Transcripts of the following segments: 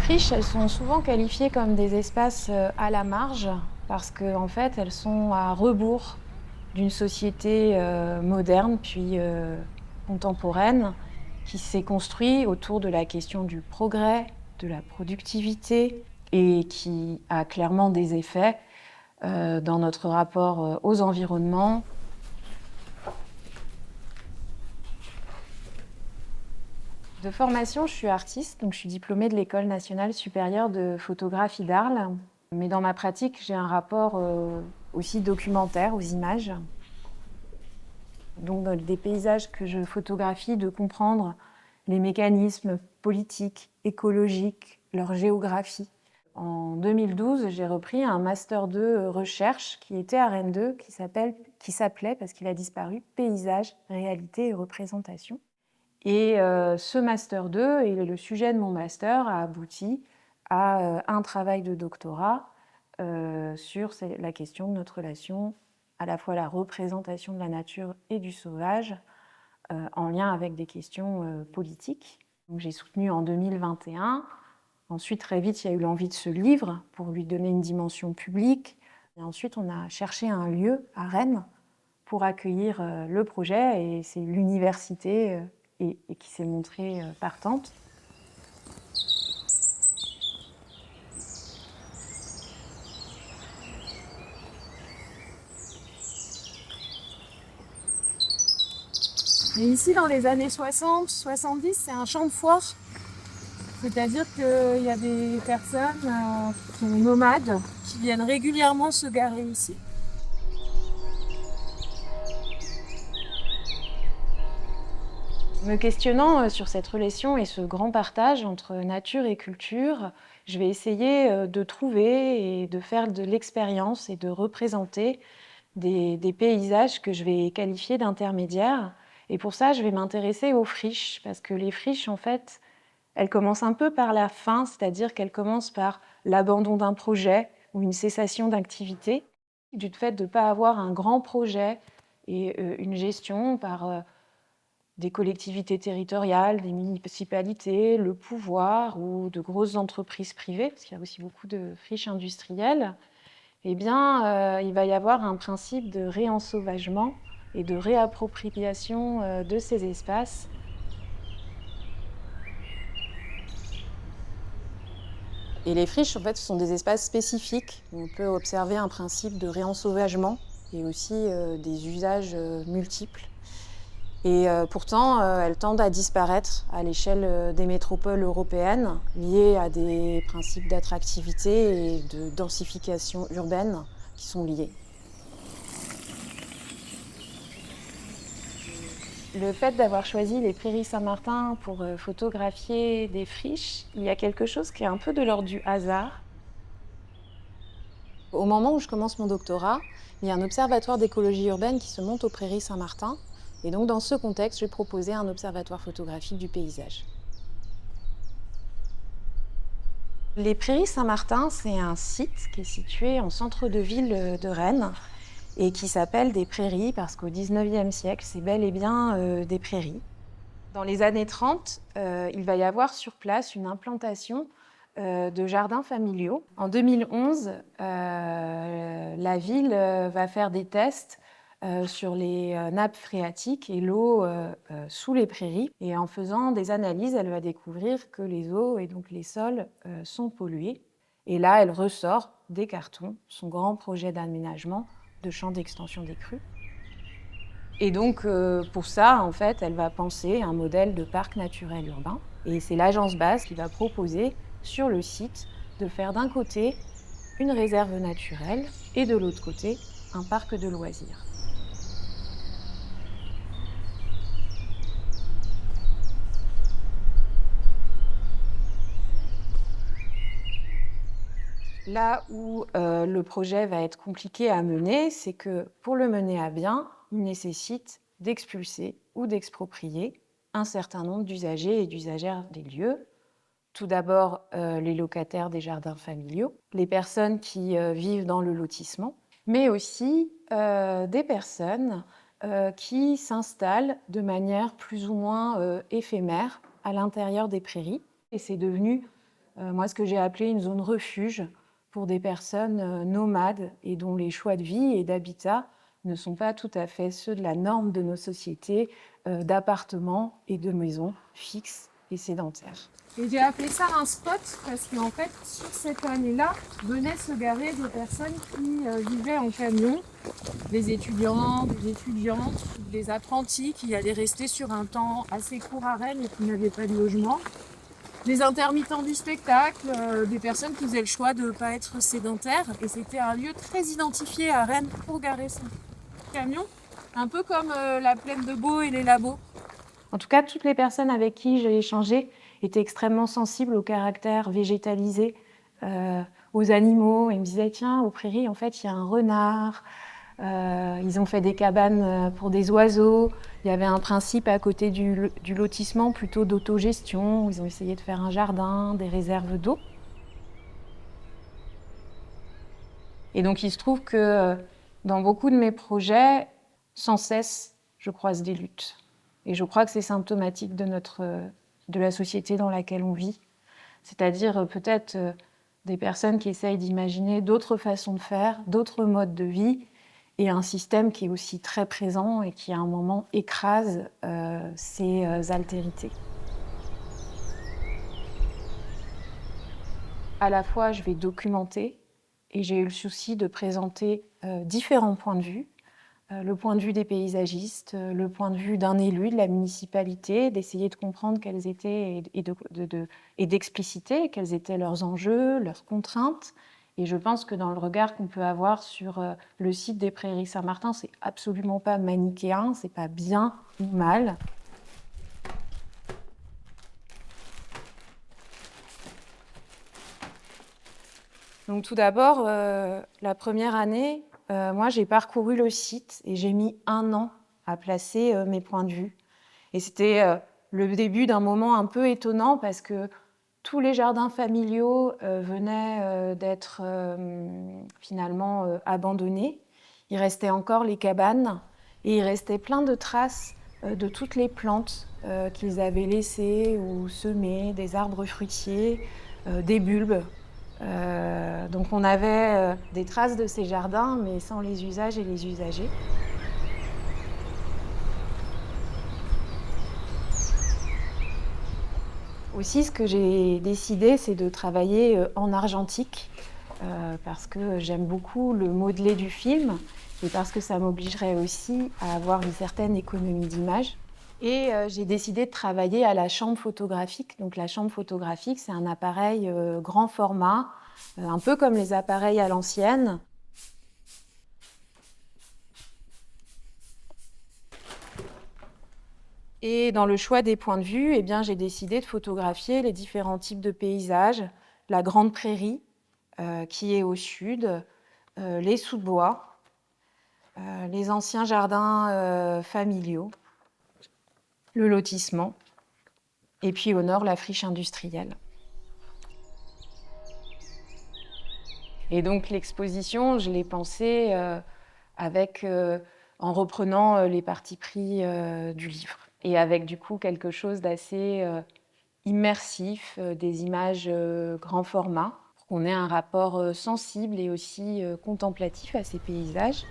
friches, elles sont souvent qualifiées comme des espaces à la marge parce qu'en fait, elles sont à rebours d'une société moderne puis contemporaine qui s'est construite autour de la question du progrès, de la productivité et qui a clairement des effets dans notre rapport aux environnements. De formation, je suis artiste, donc je suis diplômée de l'École nationale supérieure de photographie d'Arles. Mais dans ma pratique, j'ai un rapport aussi documentaire aux images. Donc dans des paysages que je photographie, de comprendre les mécanismes politiques, écologiques, leur géographie. En 2012, j'ai repris un master 2 recherche qui était à Rennes 2, qui s'appelait, parce qu'il a disparu, Paysage, réalité et représentation. Et ce master 2 et le sujet de mon master a abouti à un travail de doctorat sur la question de notre relation, à la fois la représentation de la nature et du sauvage, en lien avec des questions politiques. Donc, j'ai soutenu en 2021. Ensuite, très vite, il y a eu l'envie de ce livre pour lui donner une dimension publique. Et ensuite, on a cherché un lieu à Rennes pour accueillir le projet, et c'est l'université et qui s'est montrée partante. Et ici, dans les années 60, 70, c'est un champ de foire. C'est-à-dire qu'il y a des personnes qui sont nomades, qui viennent régulièrement se garer ici. Me questionnant sur cette relation et ce grand partage entre nature et culture, je vais essayer de trouver et de faire de l'expérience et de représenter des paysages que je vais qualifier d'intermédiaires. Et pour ça, je vais m'intéresser aux friches, parce que les friches, en fait, elles commencent un peu par la fin, c'est-à-dire qu'elles commencent par l'abandon d'un projet ou une cessation d'activité, du fait de ne pas avoir un grand projet et une gestion par des collectivités territoriales, des municipalités, le pouvoir ou de grosses entreprises privées, parce qu'il y a aussi beaucoup de friches industrielles. Eh bien, il va y avoir un principe de réensauvagement et de réappropriation de ces espaces. Et les friches, en fait, ce sont des espaces spécifiques où on peut observer un principe de réensauvagement et aussi des usages multiples. Et pourtant, elles tendent à disparaître à l'échelle des métropoles européennes, liées à des principes d'attractivité et de densification urbaine qui sont liés. Le fait d'avoir choisi les Prairies Saint-Martin pour photographier des friches, il y a quelque chose qui est un peu de l'ordre du hasard. Au moment où je commence mon doctorat, il y a un observatoire d'écologie urbaine qui se monte aux Prairies Saint-Martin. Et donc, dans ce contexte, j'ai proposé un observatoire photographique du paysage. Les Prairies Saint-Martin, c'est un site qui est situé en centre de ville de Rennes et qui s'appelle des Prairies parce qu'au XIXe siècle, c'est bel et bien des prairies. Dans les années 30, il va y avoir sur place une implantation de jardins familiaux. En 2011, la ville va faire des tests sur les nappes phréatiques et l'eau sous les prairies. Et en faisant des analyses, elle va découvrir que les eaux et donc les sols sont pollués. Et là, elle ressort des cartons son grand projet d'aménagement de champs d'extension des crues. Et donc, pour ça, en fait, elle va penser un modèle de parc naturel urbain. Et c'est l'Agence BASE qui va proposer sur le site de faire d'un côté une réserve naturelle et de l'autre côté un parc de loisirs. Là où le projet va être compliqué à mener, c'est que pour le mener à bien, il nécessite d'expulser ou d'exproprier un certain nombre d'usagers et d'usagères des lieux. Tout d'abord, les locataires des jardins familiaux, les personnes qui vivent dans le lotissement, mais aussi des personnes qui s'installent de manière plus ou moins éphémère à l'intérieur des prairies. Et c'est devenu moi ce que j'ai appelé une zone refuge pour des personnes nomades et dont les choix de vie et d'habitat ne sont pas tout à fait ceux de la norme de nos sociétés d'appartements et de maisons fixes et sédentaires. Et j'ai appelé ça un spot parce qu'en fait, sur cette année-là, venaient se garer des personnes qui vivaient en camion, des étudiants, des étudiantes, des apprentis qui allaient rester sur un temps assez court à Rennes et qui n'avaient pas de logement, des intermittents du spectacle, des personnes qui faisaient le choix de ne pas être sédentaires. Et c'était un lieu très identifié à Rennes pour garer son camion, un peu comme la plaine de Beaux et les labos. En tout cas, toutes les personnes avec qui j'ai échangé étaient extrêmement sensibles au caractère végétalisé, aux animaux. Ils me disaient, tiens, aux prairies, en fait, il y a un renard. Ils ont fait des cabanes pour des oiseaux. Il y avait un principe à côté du lotissement plutôt d'autogestion. Ils ont essayé de faire un jardin, des réserves d'eau. Et donc, il se trouve que dans beaucoup de mes projets, sans cesse, je croise des luttes. Et je crois que c'est symptomatique de la société dans laquelle on vit. C'est-à-dire peut-être des personnes qui essayent d'imaginer d'autres façons de faire, d'autres modes de vie, et un système qui est aussi très présent et qui, à un moment, écrase ces altérités. À la fois, je vais documenter, et j'ai eu le souci de présenter différents points de vue, le point de vue des paysagistes, le point de vue d'un élu de la municipalité, d'essayer de comprendre quels étaient et d'expliciter quels étaient leurs enjeux, leurs contraintes. Et je pense que dans le regard qu'on peut avoir sur le site des Prairies Saint-Martin, c'est absolument pas manichéen, c'est pas bien ou mal. Donc tout d'abord, la première année, moi, j'ai parcouru le site et j'ai mis 1 an à placer mes points de vue. Et c'était le début d'un moment un peu étonnant parce que tous les jardins familiaux venaient d'être finalement abandonnés. Il restait encore les cabanes et il restait plein de traces de toutes les plantes qu'ils avaient laissées ou semées, des arbres fruitiers, des bulbes. Donc on avait des traces de ces jardins, mais sans les usages et les usagers. Aussi, ce que j'ai décidé, c'est de travailler en argentique, parce que j'aime beaucoup le modelé du film, et parce que ça m'obligerait aussi à avoir une certaine économie d'image. Et j'ai décidé de travailler à la chambre photographique. Donc la chambre photographique, c'est un appareil grand format, un peu comme les appareils à l'ancienne. Et dans le choix des points de vue, eh bien, j'ai décidé de photographier les différents types de paysages. La grande prairie, qui est au sud, les sous-bois, les anciens jardins familiaux, le lotissement, et puis au nord, la friche industrielle. Et donc l'exposition, je l'ai pensée en reprenant les partis pris du livre. Et avec du coup quelque chose d'assez immersif, des images grand format, pour qu'on ait un rapport sensible et aussi contemplatif à ces paysages.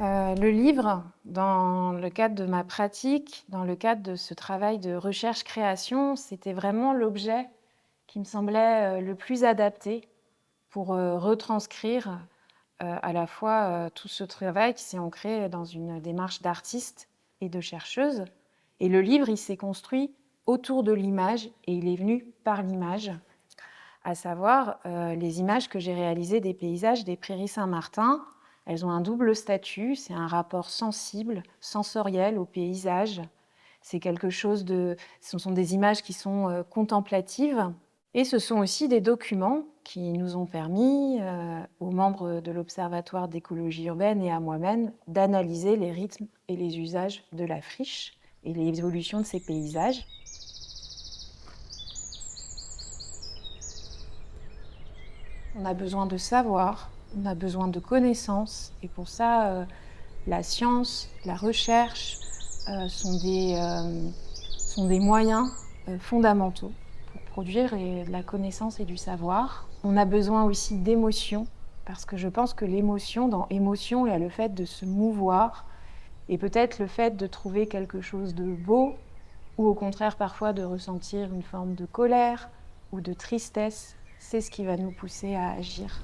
Le livre, dans le cadre de ma pratique, dans le cadre de ce travail de recherche-création, c'était vraiment l'objet qui me semblait le plus adapté pour retranscrire à la fois tout ce travail qui s'est ancré dans une démarche d'artiste et de chercheuse. Et le livre, il s'est construit autour de l'image et il est venu par l'image, à savoir les images que j'ai réalisées des paysages des Prairies Saint-Martin. Elles ont un double statut, c'est un rapport sensible, sensoriel au paysage. C'est quelque chose ce sont des images qui sont contemplatives. Et ce sont aussi des documents qui nous ont permis, aux membres de l'Observatoire d'écologie urbaine et à moi-même, d'analyser les rythmes et les usages de la friche et les évolutions de ces paysages. On a besoin de savoir, on a besoin de connaissances, et pour ça, la science, la recherche sont des moyens fondamentaux pour produire de la connaissance et du savoir. On a besoin aussi d'émotions, parce que je pense que l'émotion, dans émotion, il y a le fait de se mouvoir, et peut-être le fait de trouver quelque chose de beau, ou au contraire parfois de ressentir une forme de colère ou de tristesse, c'est ce qui va nous pousser à agir.